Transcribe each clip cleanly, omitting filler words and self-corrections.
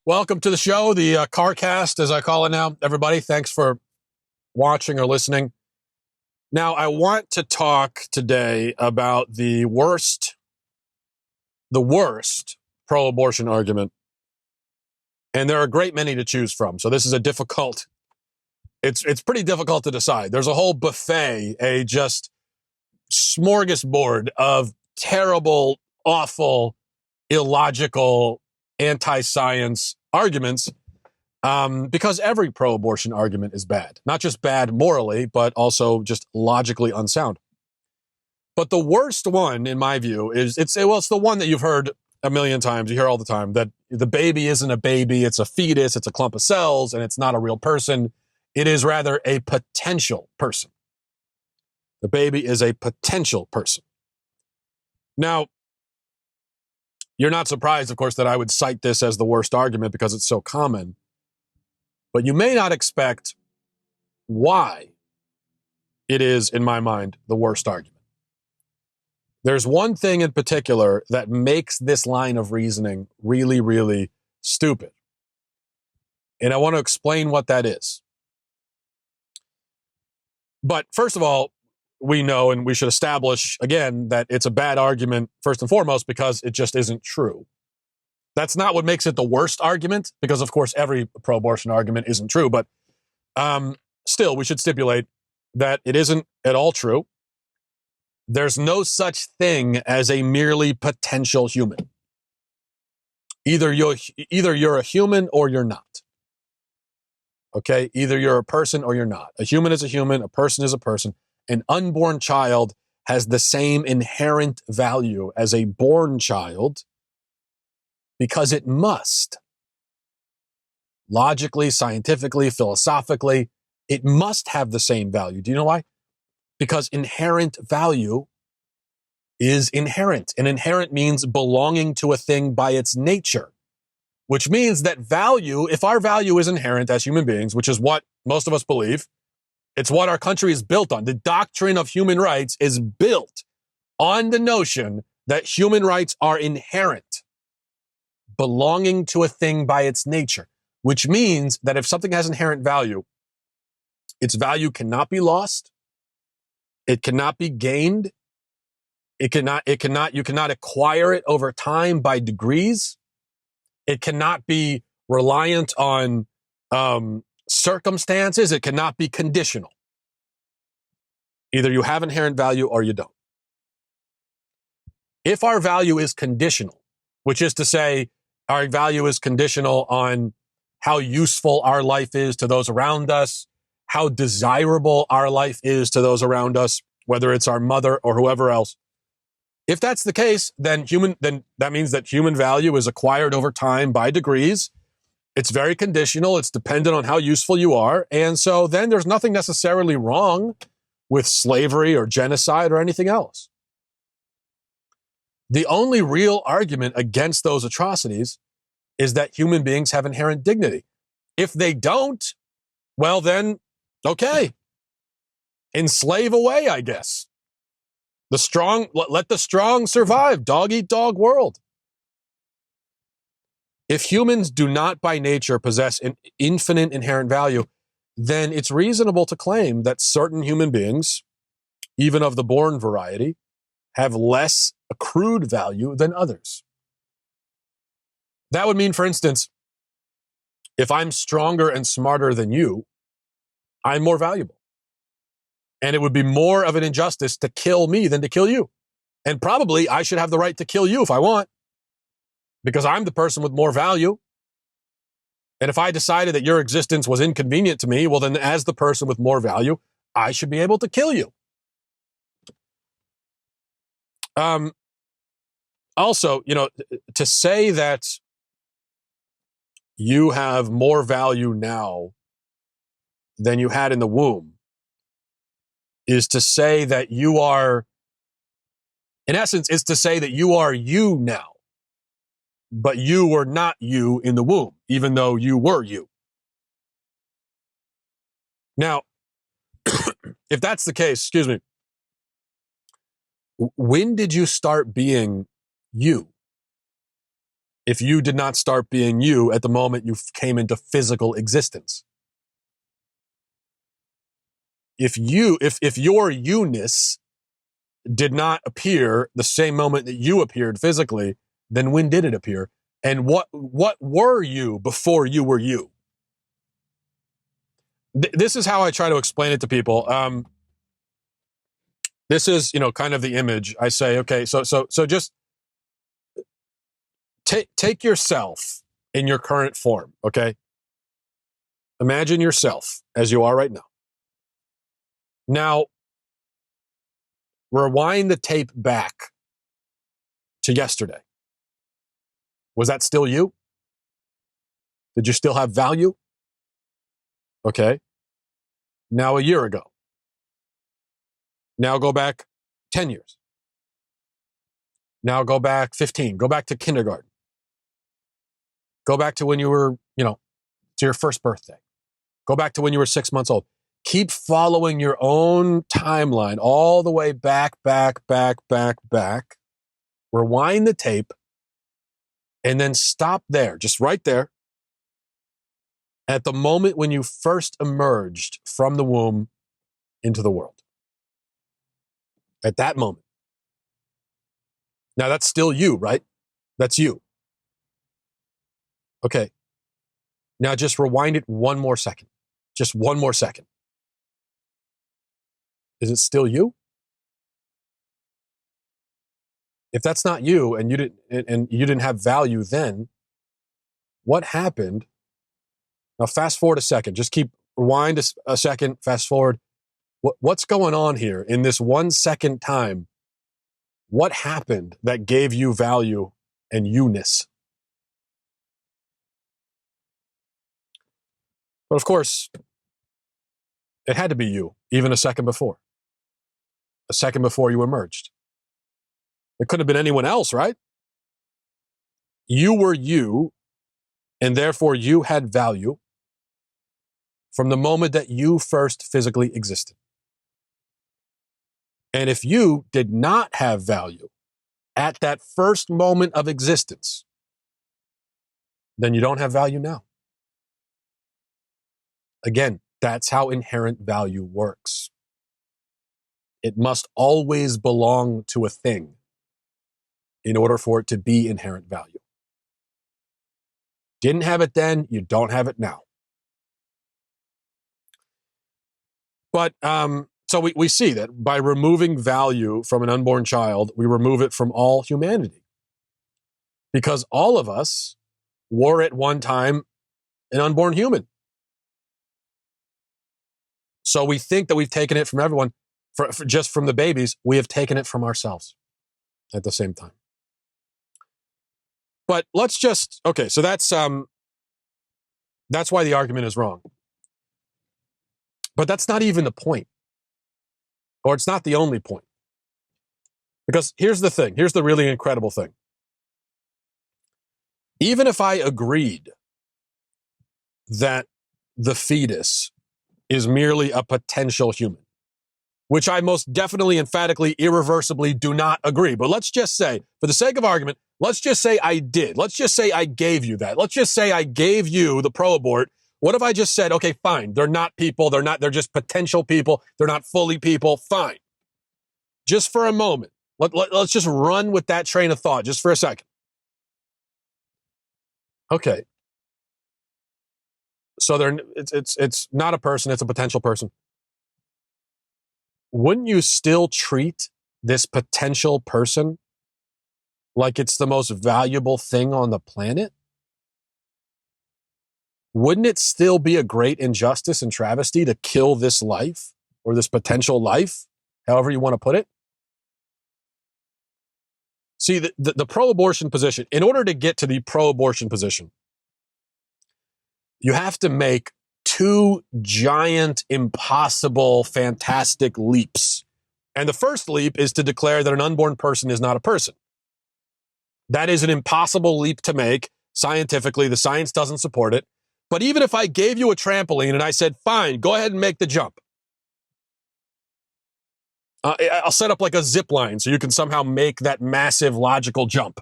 Welcome to the show, the CarCast, as I call it now. Everybody, thanks for watching or listening. Now, I want to talk today about the worst pro-abortion argument. And there are a great many to choose from. So this is it's pretty difficult to decide. There's a whole buffet, a just smorgasbord of terrible, awful, illogical, anti-science arguments, because every pro-abortion argument is bad. Not just bad morally, but also just logically unsound. But the worst one, in my view, is it's the one that you've heard a million times. You hear all the time that the baby isn't a baby, it's a fetus, it's a clump of cells, and it's not a real person. It is rather a potential person. The baby is a potential person. Now, you're not surprised, of course, that I would cite this as the worst argument because it's so common. But you may not expect why it is, in my mind, the worst argument. There's one thing in particular that makes this line of reasoning really, really stupid. And I want to explain what that is. But first of all, we know, and we should establish, again, that it's a bad argument, first and foremost, because it just isn't true. That's not what makes it the worst argument, because, of course, every pro-abortion argument isn't true. But still, we should stipulate that it isn't at all true. There's no such thing as a merely potential human. Either you're a human or you're not. Okay? Either you're a person or you're not. A human is a human. A person is a person. An unborn child has the same inherent value as a born child because it must. Logically, scientifically, philosophically, it must have the same value. Do you know why? Because inherent value is inherent. And inherent means belonging to a thing by its nature, which means that value, if our value is inherent as human beings, which is what most of us believe, it's what our country is built on. The doctrine of human rights is built on the notion that human rights are inherent, belonging to a thing by its nature, which means that if something has inherent value, its value cannot be lost. It cannot be gained. You cannot acquire it over time by degrees. It cannot be reliant on, circumstances. It cannot be conditional. Either you have inherent value or you don't. If our value is conditional, which is to say our value is conditional on how useful our life is to those around us, how desirable our life is to those around us, whether it's our mother or whoever else. If that's the case, then that means that human value is acquired over time by degrees. It's very conditional. It's dependent on how useful you are. And so then there's nothing necessarily wrong with slavery or genocide or anything else. The only real argument against those atrocities is that human beings have inherent dignity. If they don't, well then, okay. Enslave away, I guess. Let the strong survive. Dog eat dog world. If humans do not by nature possess an infinite inherent value, then it's reasonable to claim that certain human beings, even of the born variety, have less accrued value than others. That would mean, for instance, if I'm stronger and smarter than you, I'm more valuable. And it would be more of an injustice to kill me than to kill you. And probably I should have the right to kill you if I want, because I'm the person with more value. And if I decided that your existence was inconvenient to me, well, then as the person with more value, I should be able to kill you. Also, to say that you have more value now than you had in the womb is to say that you are, in essence, is to say that you are you now, but you were not you in the womb, even though you were you. Now, if that's the case, excuse me, when did you start being you? if you did not start being you at the moment you came into physical existence. If your you-ness did not appear the same moment that you appeared physically, then when did it appear? And what were you before you were you? This is how I try to explain it to people. This is, kind of the image. I say, okay, so just take yourself in your current form, okay? Imagine yourself as you are right now. Now, rewind the tape back to yesterday. Was that still you? Did you still have value? Okay. Now a year ago. Now go back 10 years. Now go back 15. Go back to kindergarten. Go back to when you were, to your first birthday. Go back to when you were 6 months old. Keep following your own timeline all the way back. Rewind the tape and then stop there, just right there, at the moment when you first emerged from the womb into the world. At that moment. Now that's still you, right? That's you. Okay. Now just rewind it one more second. Just one more second. Is it still you? If that's not you and you didn't have value then, what happened? Now fast forward a second. Just keep rewind a second, fast forward. What's going on here in this 1 second time? What happened that gave you value and you-ness? But of course, it had to be you, even a second before. A second before you emerged. It couldn't have been anyone else, right? You were you, and therefore you had value from the moment that you first physically existed. And if you did not have value at that first moment of existence, then you don't have value now. Again, that's how inherent value works. It must always belong to a thing in order for it to be inherent value. Didn't have it then, you don't have it now. But so we see that by removing value from an unborn child, we remove it from all humanity. Because all of us were at one time an unborn human. So we think that we've taken it from everyone, for just from the babies. We have taken it from ourselves at the same time. But let's just, okay, so that's why the argument is wrong. But that's not even the point. Or it's not the only point. Because here's the thing. Here's the really incredible thing. Even if I agreed that the fetus is merely a potential human, which I most definitely, emphatically, irreversibly do not agree. But let's just say, for the sake of argument, let's just say I did. Let's just say I gave you that. Let's just say I gave you the pro-abort. What if I just said, okay, fine, they're not people, they're just potential people, they're not fully people, fine. Just for a moment, let's just run with that train of thought just for a second. Okay. So it's not a person, it's a potential person. Wouldn't you still treat this potential person like it's the most valuable thing on the planet? Wouldn't it still be a great injustice and travesty to kill this life or this potential life, however you want to put it? See, the pro-abortion position, in order to get to the pro-abortion position, you have to make two giant, impossible, fantastic leaps. And the first leap is to declare that an unborn person is not a person. That is an impossible leap to make scientifically. The science doesn't support it. But even if I gave you a trampoline and I said, fine, go ahead and make the jump. I'll set up like a zip line so you can somehow make that massive logical jump.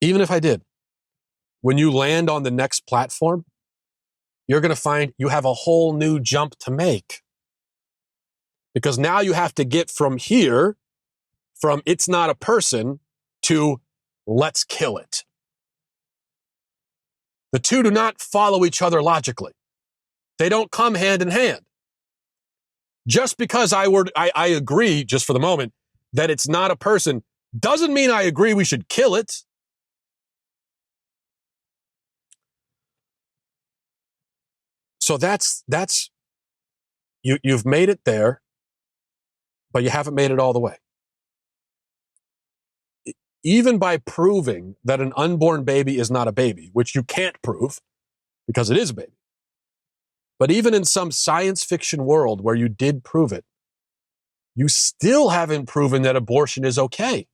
even if I did, when you land on the next platform, you're going to find you have a whole new jump to make. Because now you have to get from here, from it's not a person, to let's kill it. The two do not follow each other logically. They don't come hand in hand. Just because I agree, just for the moment, that it's not a person, doesn't mean I agree we should kill it. So you've made it there, but you haven't made it all the way. Even by proving that an unborn baby is not a baby, which you can't prove because it is a baby. But even in some science fiction world where you did prove it, you still haven't proven that abortion is okay.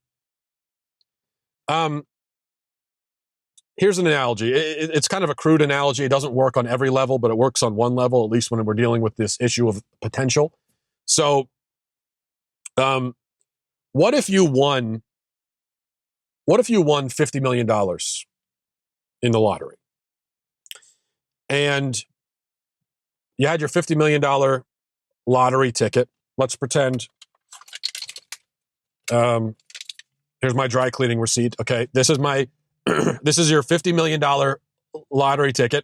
Here's an analogy. It's kind of a crude analogy. It doesn't work on every level, but it works on one level, at least when we're dealing with this issue of potential. So, what if you won $50 million in the lottery? And you had your $50 million lottery ticket. Let's pretend, here's my dry cleaning receipt. Okay, this is this is your $50 million lottery ticket.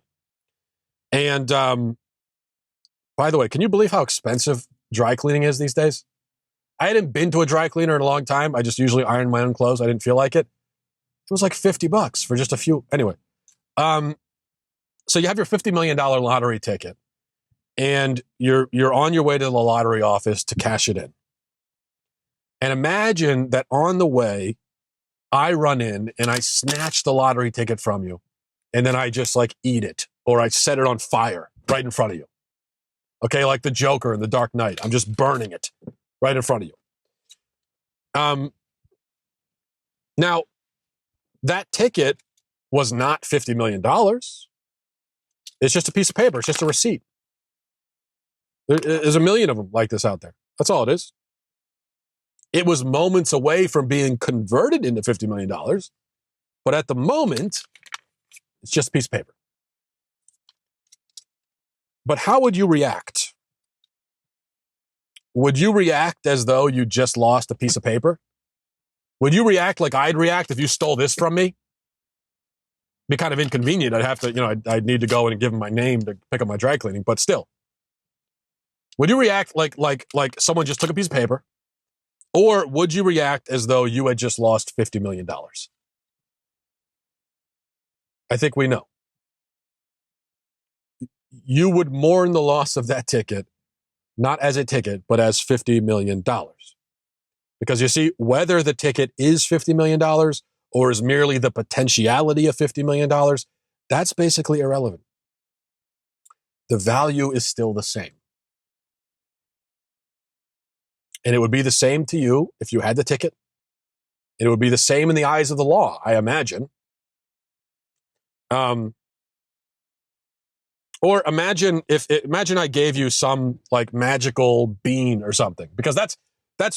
And by the way, can you believe how expensive dry cleaning is these days? I hadn't been to a dry cleaner in a long time. I just usually iron my own clothes. I didn't feel like it. It was like $50 for just a few. Anyway, so you have your $50 million lottery ticket, and you're on your way to the lottery office to cash it in. And imagine that on the way, I run in and I snatch the lottery ticket from you, and then I just like eat it, or I set it on fire right in front of you. Okay, like the Joker in The Dark Knight. I'm just burning it right in front of you. Now, that ticket was not $50 million. It's just a piece of paper. It's just a receipt. There's a million of them like this out there. That's all it is. It was moments away from being converted into $50 million, but at the moment, it's just a piece of paper. But how would you react? Would you react as though you just lost a piece of paper? Would you react like I'd react if you stole this from me? Be kind of inconvenient. I'd have to, I'd need to go and give them my name to pick up my dry cleaning, but still. Would you react like someone just took a piece of paper? Or would you react as though you had just lost $50 million? I think we know. You would mourn the loss of that ticket, not as a ticket, but as $50 million. Because you see, whether the ticket is $50 million or is merely the potentiality of $50 million, that's basically irrelevant. The value is still the same. And it would be the same to you if you had the ticket. It would be the same in the eyes of the law, I imagine. Or imagine I gave you some like magical bean or something, because that's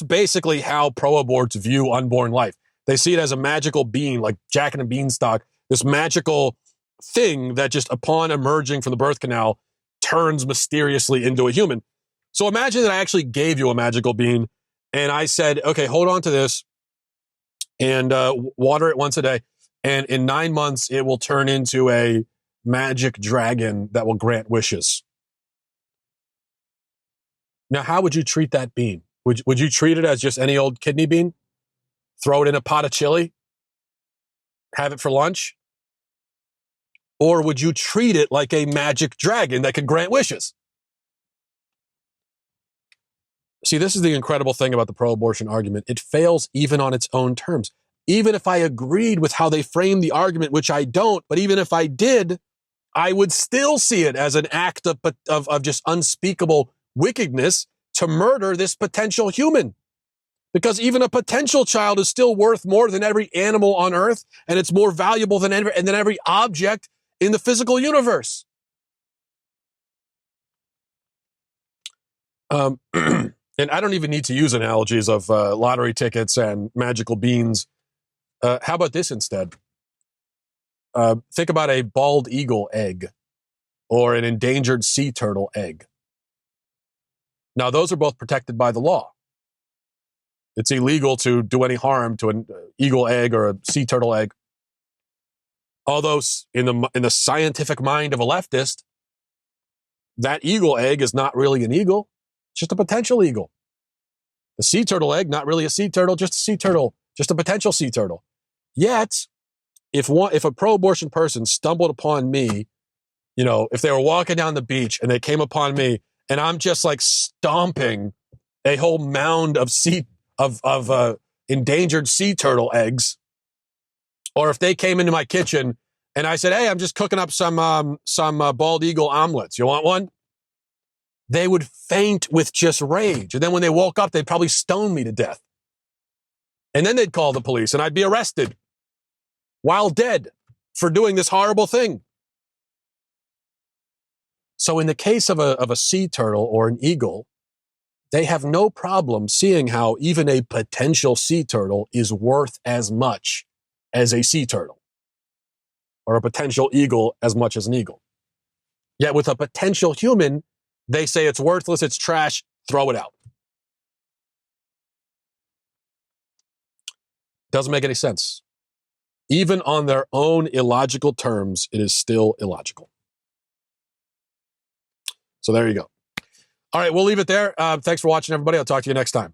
basically how pro-aborts view unborn life. They see it as a magical bean, like Jack and the Beanstalk, this magical thing that just upon emerging from the birth canal turns mysteriously into a human. So imagine that I actually gave you a magical bean and I said, okay, hold on to this and water it once a day. And in 9 months, it will turn into a magic dragon that will grant wishes. Now, how would you treat that bean? Would you treat it as just any old kidney bean? Throw it in a pot of chili? Have it for lunch? Or would you treat it like a magic dragon that can grant wishes? See, this is the incredible thing about the pro-abortion argument. It fails even on its own terms. Even if I agreed with how they framed the argument, which I don't, but even if I did, I would still see it as an act of just unspeakable wickedness to murder this potential human. Because even a potential child is still worth more than every animal on earth, and it's more valuable than every object in the physical universe. And I don't even need to use analogies of lottery tickets and magical beans. How about this instead? think about a bald eagle egg or an endangered sea turtle egg. Now, those are both protected by the law. It's illegal to do any harm to an eagle egg or a sea turtle egg. Although in the scientific mind of a leftist, that eagle egg is not really an eagle, it's just a potential eagle. The sea turtle egg, not really a sea turtle, just a sea turtle, just a potential sea turtle. Yet, if a pro-abortion person stumbled upon me, if they were walking down the beach and they came upon me and I'm just like stomping a whole mound of endangered sea turtle eggs, or if they came into my kitchen and I said, "Hey, I'm just cooking up some bald eagle omelets. You want one?" They would faint with just rage. And then when they woke up, they'd probably stone me to death. And then they'd call the police and I'd be arrested while dead for doing this horrible thing. So in the case of a sea turtle or an eagle, they have no problem seeing how even a potential sea turtle is worth as much as a sea turtle, or a potential eagle as much as an eagle. Yet with a potential human, they say it's worthless, it's trash, throw it out. Doesn't make any sense. Even on their own illogical terms, it is still illogical. So there you go. All right, we'll leave it there. Thanks for watching, everybody. I'll talk to you next time.